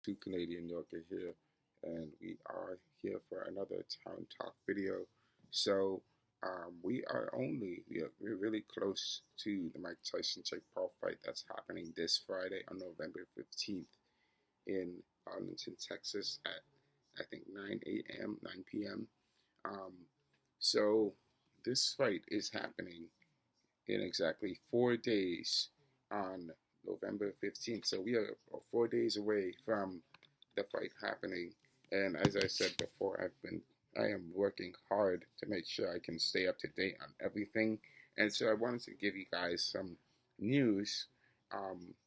to Canadian Yorker here, and we are here for another Town Talk video. So, we're really close to the Mike Tyson Jake Paul fight that's happening this Friday on November 15th in Arlington, Texas at I think 9 a.m., 9 p.m. Um, so, this fight is happening in exactly 4 days on November 15th. So we are 4 days away from the fight happening. And as I said before, I am working hard to make sure I can stay up to date on everything. And so I wanted to give you guys some news.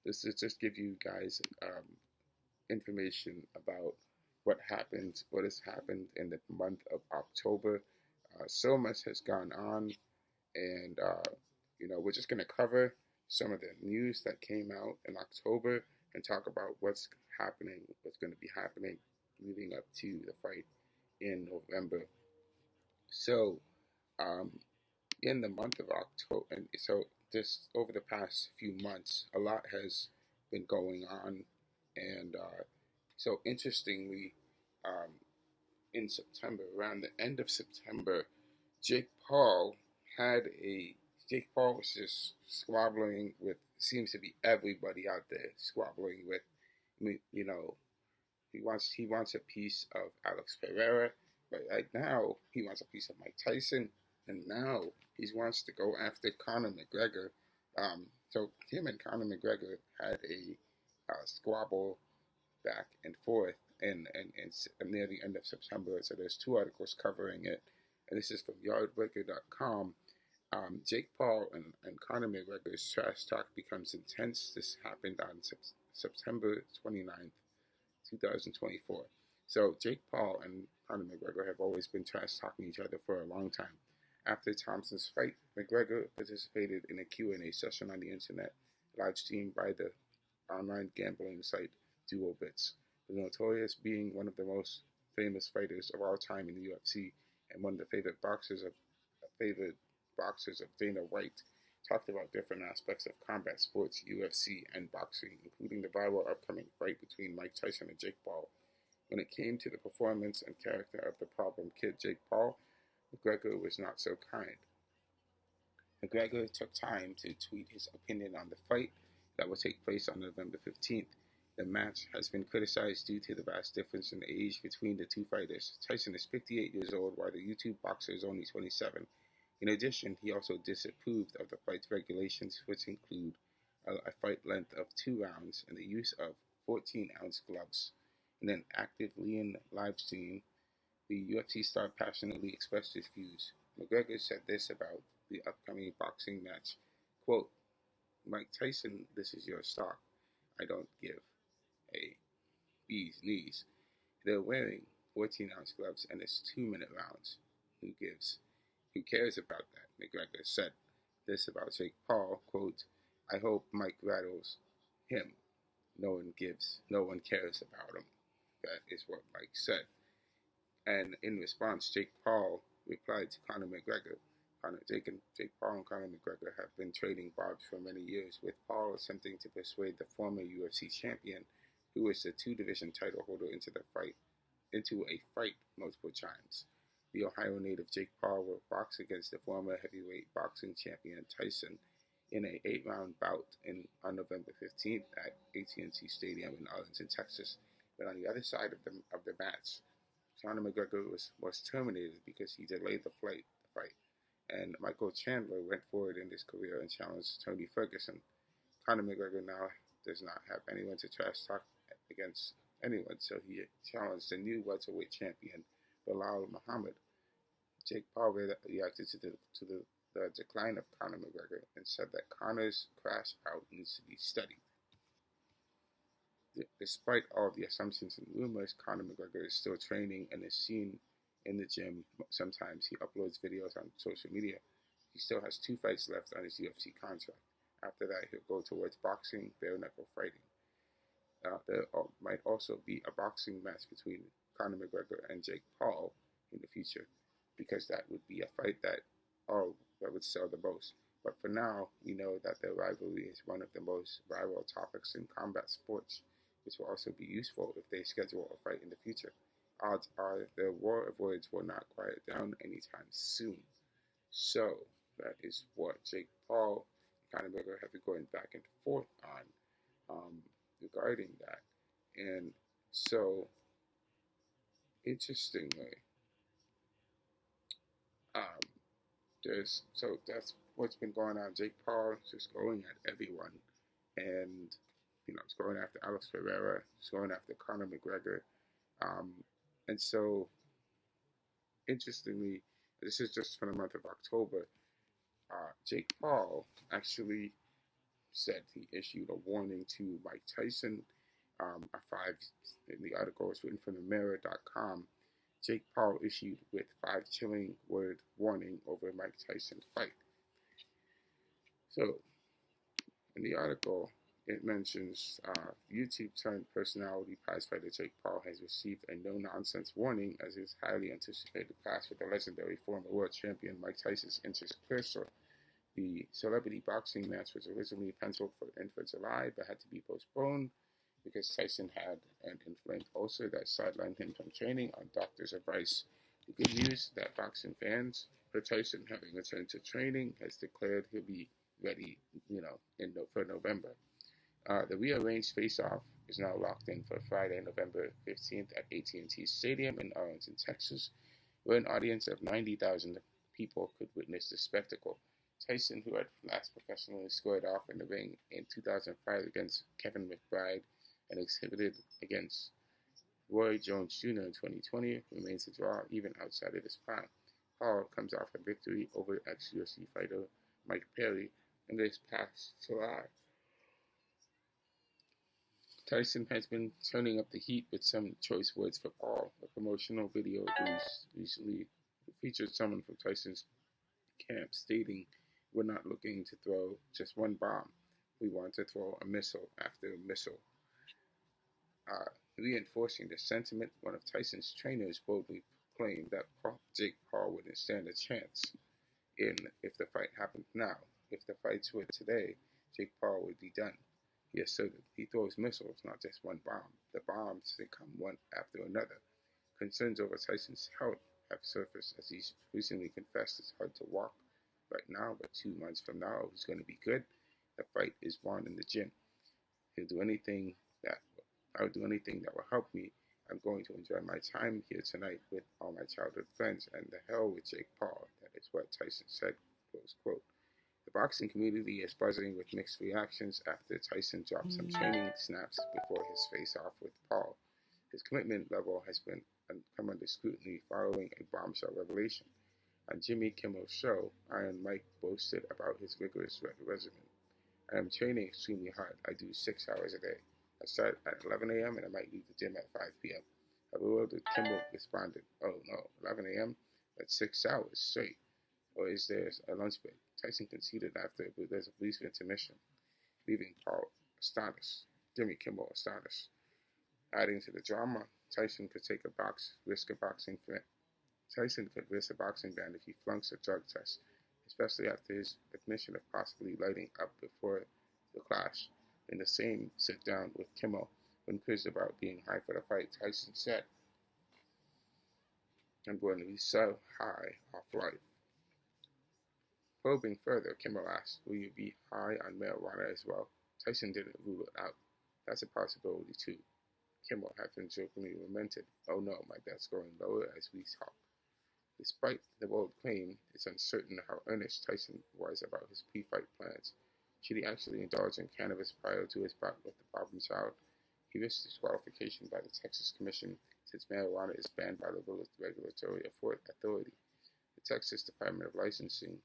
This is just give you guys information about what has happened in the month of October. So much has gone on, and we're just going to cover some of the news that came out in October and talk about what's going to be happening leading up to the fight in November. So, um, in the month of October, and so this over the past few months, a lot has been going on, and so interestingly, um, in September, around the end of September, Jake Paul had a Jake Paul was just squabbling with seems to be everybody out there squabbling with. I mean, he wants a piece of Alex Pereira, but right now he wants a piece of Mike Tyson, and now he wants to go after Conor McGregor. So him and Conor McGregor had a squabble back and forth and near the end of September. So there's two articles covering it, and this is from yardbreaker.com. Jake Paul and Conor McGregor's trash talk becomes intense. This happened on September 29th, 2024. So Jake Paul and Conor McGregor have always been trash talking each other for a long time. After Thompson's fight, McGregor participated in a Q&A session on the internet, live streamed by the online gambling site DuoBits. The notorious being one of the most famous fighters of all time in the UFC and one of the favorite boxers of Dana White, talked about different aspects of combat sports, UFC, and boxing, including the viral upcoming fight between Mike Tyson and Jake Paul. When it came to the performance and character of the problem kid Jake Paul, McGregor was not so kind. McGregor took time to tweet his opinion on the fight that will take place on November 15th. The match has been criticized due to the vast difference in age between the two fighters. Tyson is 58 years old, while the YouTube boxer is only 27. In addition, he also disapproved of the fight's regulations, which include a fight length of 2 rounds and the use of 14-ounce gloves. In an active lean live stream, the UFC star passionately expressed his views. McGregor said this about the upcoming boxing match, quote, Mike Tyson, this is your stock. I don't give a bee's knees. They're wearing 14-ounce gloves and it's 2-minute rounds. Who cares about that? McGregor said this about Jake Paul, quote, I hope Mike rattles him. No one cares about him. That is what Mike said. And in response, Jake Paul replied to Conor McGregor. Jake Paul and Conor McGregor have been trading barbs for many years, with Paul attempting to persuade the former UFC champion, who is the two-division title holder, into a fight multiple times. The Ohio native Jake Paul will box against the former heavyweight boxing champion Tyson in an 8-round bout on November 15th at AT&T Stadium in Arlington, Texas. But on the other side of the match, Conor McGregor was terminated because he delayed the fight. And Michael Chandler went forward in his career and challenged Tony Ferguson. Conor McGregor now does not have anyone to trash talk against anyone, so he challenged the new welterweight champion, Bilal Muhammad. Jake Paul reacted to the decline of Conor McGregor and said that Conor's crash out needs to be studied. Despite all the assumptions and rumors, Conor McGregor is still training and is seen in the gym. Sometimes he uploads videos on social media. He still has 2 fights left on his UFC contract. After that, he'll go towards boxing, bare-knuckle fighting. There might also be a boxing match between Conor McGregor and Jake Paul in the future, because that would be a fight that would sell the most. But for now, we know that the rivalry is one of the most viral topics in combat sports, which will also be useful if they schedule a fight in the future. Odds are the war of words will not quiet down anytime soon. So that is what Jake Paul and Conor McGregor have been going back and forth on regarding that. And so, interestingly, um, that's what's been going on. Jake Paul is just going at everyone, and it's going after Alex Pereira, it's going after Conor McGregor, um, and so interestingly, this is just for the month of October. Jake Paul actually said he issued a warning to Mike Tyson. A five in the article was written from themirror.com. Jake Paul issued with 5 chilling word warning over Mike Tyson fight. So in the article, it mentions YouTube turned personality prizefighter Jake Paul has received a no-nonsense warning as his highly anticipated clash with the legendary former world champion Mike Tyson's enters closer. The celebrity boxing match was originally penciled in for July, but had to be postponed because Tyson had an inflamed ulcer that sidelined him from training on doctor's advice. The good news that boxing fans, for Tyson having returned to training, has declared he'll be ready, for November. The rearranged face-off is now locked in for Friday, November 15th at AT&T Stadium in Arlington, Texas, where an audience of 90,000 people could witness the spectacle. Tyson, who had last professionally squared off in the ring in 2005 against Kevin McBride and exhibited against Roy Jones Jr. in 2020, remains a draw even outside of his prime. Paul comes off a victory over ex-UFC fighter Mike Perry in this past July. Tyson has been turning up the heat with some choice words for Paul. A promotional video released recently featured someone from Tyson's camp stating, "We're not looking to throw just one bomb. We want to throw a missile after a missile." Reinforcing the sentiment, one of Tyson's trainers boldly claimed that Jake Paul wouldn't stand a chance if the fight happened now. If the fights were today, Jake Paul would be done. He asserted he throws missiles, not just one bomb. The bombs, they come one after another. Concerns over Tyson's health have surfaced as he's recently confessed it's hard to walk right now, but 2 months from now he's going to be good. The fight is won in the gym. I'll do anything that will help me. I'm going to enjoy my time here tonight with all my childhood friends, and the hell with Jake Paul. That is what Tyson said, close quote. The boxing community is buzzing with mixed reactions after Tyson dropped some training snaps before his face-off with Paul. His commitment level has come under scrutiny following a bombshell revelation. On Jimmy Kimmel's show, Iron Mike boasted about his rigorous regimen. "I am training extremely hard. I do 6 hours a day. I start at 11 a.m. and I might leave the gym at 5 p.m. A bewildered Kimmel responded, "Oh no, 11 a.m.? That's 6 hours straight. Or is there a lunch break?" Tyson conceded after there's a brief intermission, leaving Paul astonished. Jimmy Kimmel astonished. Adding to the drama, Tyson could risk a boxing ban if he flunks a drug test, especially after his admission of possibly lighting up before the clash. In the same sit-down with Kimmel, when quizzed about being high for the fight, Tyson said, "I'm going to be so high off life." Probing further, Kimmel asked, "Will you be high on marijuana as well?" Tyson didn't rule it out. "That's a possibility too." Kimmel had been jokingly lamented, "Oh no, my bet's going lower as we talk." Despite the bold claim, it's uncertain how earnest Tyson was about his pre-fight plans. Should he actually indulge in cannabis prior to his bout with the problem child? He risked disqualification by the Texas Commission since marijuana is banned by the regulatory authority. The Texas Department of Licensing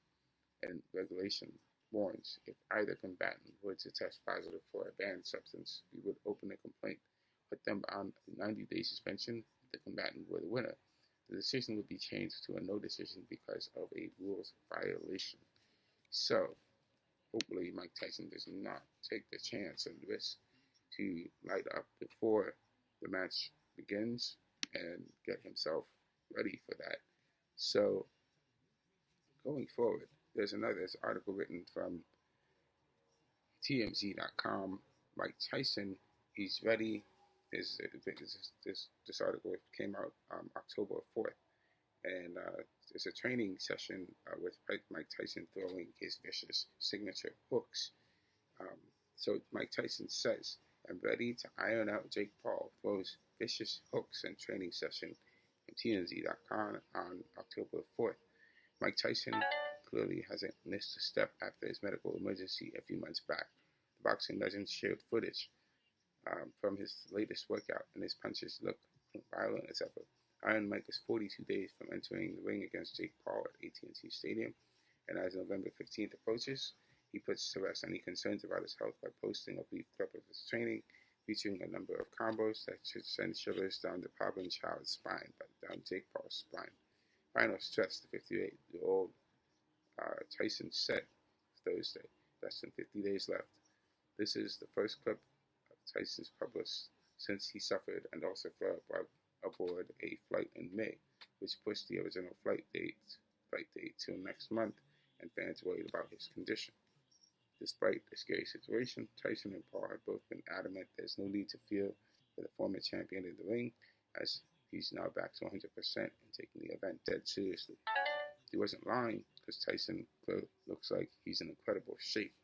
and Regulation warns if either combatant were to test positive for a banned substance, he would open a complaint, put them on a 90-day suspension if the combatant were the winner. The decision would be changed to a no decision because of a rules violation. So, hopefully Mike Tyson does not take the chance and risk to light up before the match begins and get himself ready for that. So, going forward, there's another article written from TMZ.com. Mike Tyson he's ready. This article came out October 4th, and there's a training session with Mike Tyson throwing his vicious signature hooks. Um, so Mike Tyson says, "I'm ready to iron out Jake Paul throws vicious hooks in training session." From TMZ.com on October 4th. Mike Tyson clearly hasn't missed a step after his medical emergency a few months back. The boxing legend shared footage from his latest workout, and his punches look violent as ever. Iron Mike is 42 days from entering the ring against Jake Paul at AT&T Stadium, and as November 15th approaches, he puts to rest any concerns about his health by posting a brief clip of his training, featuring a number of combos that should send shivers down the problem child's spine, but down Jake Paul's spine. Final stretch, the 58-year-old Tyson said Thursday, less than 50 days left. This is the first clip of Tyson's published since he suffered and also flew aboard a flight in May, which pushed the original flight date till next month, and fans worried about his condition. Despite the scary situation, Tyson and Paul have both been adamant there's no need to fear for the former champion in the ring, as he's now back to 100% and taking the event dead seriously. He wasn't lying, because Tyson looks like he's in incredible shape.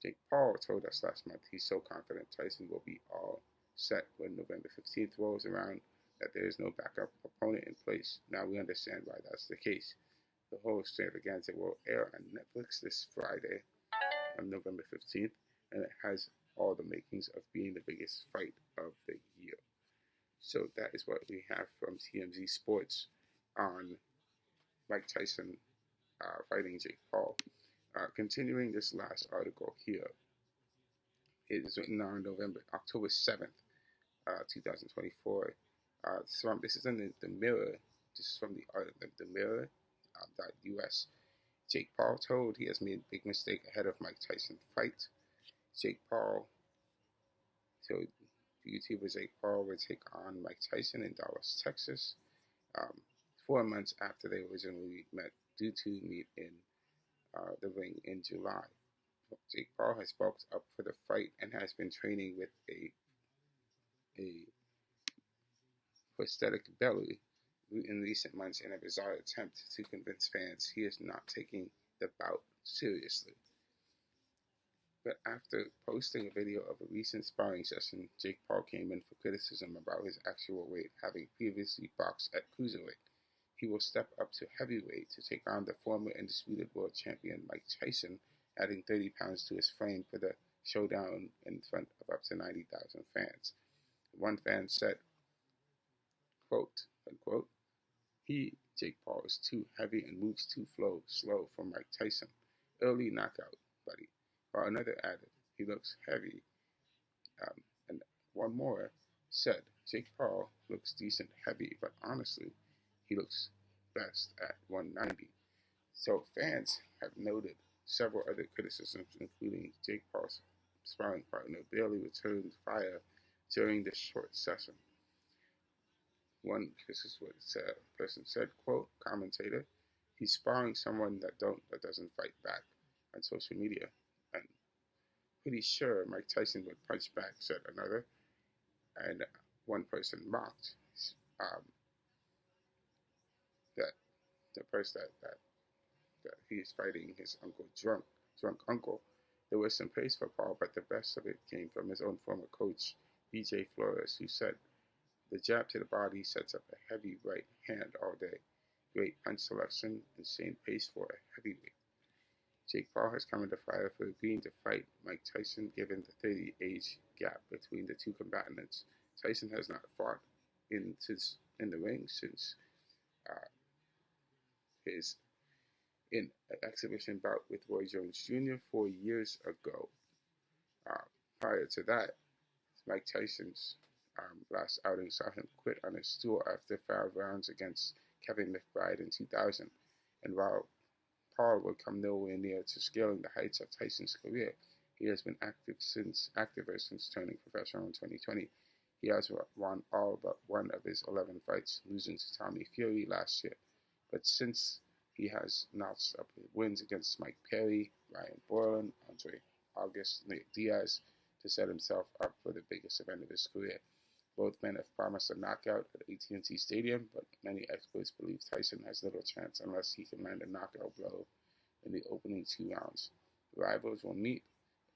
Jake Paul told us last month he's so confident Tyson will be all set when November 15th rolls around that there is no backup opponent in place. Now we understand why that's the case. The whole extravaganza will air on Netflix this Friday on November 15th, and it has all the makings of being the biggest fight of the year. So that is what we have from TMZ Sports on Mike Tyson fighting Jake Paul. Continuing this last article here, it is written on October 7th, 2024. This is in the Mirror. This is from the Mirror.us. Jake Paul told he has made a big mistake ahead of Mike Tyson fight. Jake Paul told YouTuber Jake Paul would take on Mike Tyson in Dallas, Texas, 4 months after they originally met, due to meet in the ring in July. Jake Paul has bulked up for the fight and has been training with a prosthetic belly in recent months in a bizarre attempt to convince fans he is not taking the bout seriously. But after posting a video of a recent sparring session, Jake Paul came in for criticism about his actual weight, having previously boxed at cruiserweight. He will step up to heavyweight to take on the former undisputed world champion Mike Tyson, adding 30 pounds to his frame for the showdown in front of up to 90,000 fans. One fan said, quote, unquote, Jake Paul, is too heavy and moves too slow for Mike Tyson. Early knockout, buddy. While another added, he looks heavy. And one more said, Jake Paul looks decent heavy, but honestly, he looks best at 190. So fans have noted several other criticisms, including Jake Paul's sparring partner barely returned fire during this short session. This is what a person said, quote, commentator, he's sparring someone that doesn't fight back on social media. And pretty sure Mike Tyson would punch back, said another. And one person mocked that the person that he is fighting his drunk uncle. There was some praise for Paul, but the best of it came from his own former coach, BJ Flores, who said, the jab to the body sets up a heavy right hand all day. Great punch selection, insane pace for a heavyweight. Jake Paul has come into fire for agreeing to fight Mike Tyson, given the 30-age gap between the two combatants. Tyson has not fought in the ring since his in an exhibition bout with Roy Jones Jr. 4 years ago. Prior to that, Mike Tyson's last outing saw him quit on his stool after 5 rounds against Kevin McBride in 2000. And while Paul would come nowhere near to scaling the heights of Tyson's career, he has been active since turning professional in 2020. He has won all but one of his 11 fights, losing to Tommy Fury last year. But since he has notched up wins against Mike Perry, Ryan Borland, Andre August, Nate Diaz, to set himself up for the biggest event of his career. Both men have promised a knockout at AT&T Stadium, but many experts believe Tyson has little chance unless he can land a knockout blow in the opening 2 rounds. The rivals will meet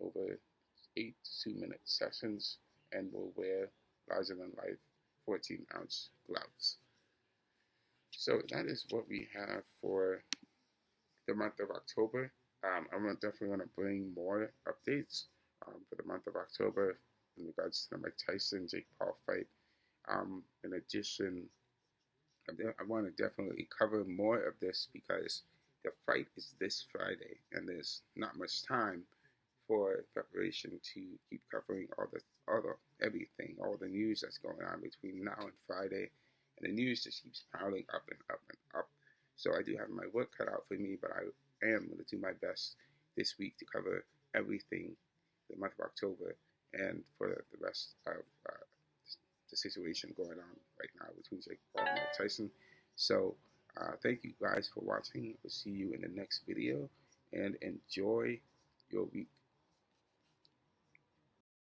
over 8 2-minute sessions and will wear larger-than-life 14-ounce gloves. So that is what we have for the month of October. I'm definitely going to bring more updates for the month of October in regards to the Mike Tyson Jake Paul fight. In addition, I want to definitely cover more of this because the fight is this Friday, and there's not much time for preparation to keep covering all the everything, all the news that's going on between now and Friday, and the news just keeps piling up and up and up. So I do have my work cut out for me, but I am going to do my best this week to cover everything the month of October and for the rest of the situation going on right now between Jake Paul and Mike Tyson. So thank you guys for watching. We'll see you in the next video, and enjoy your week.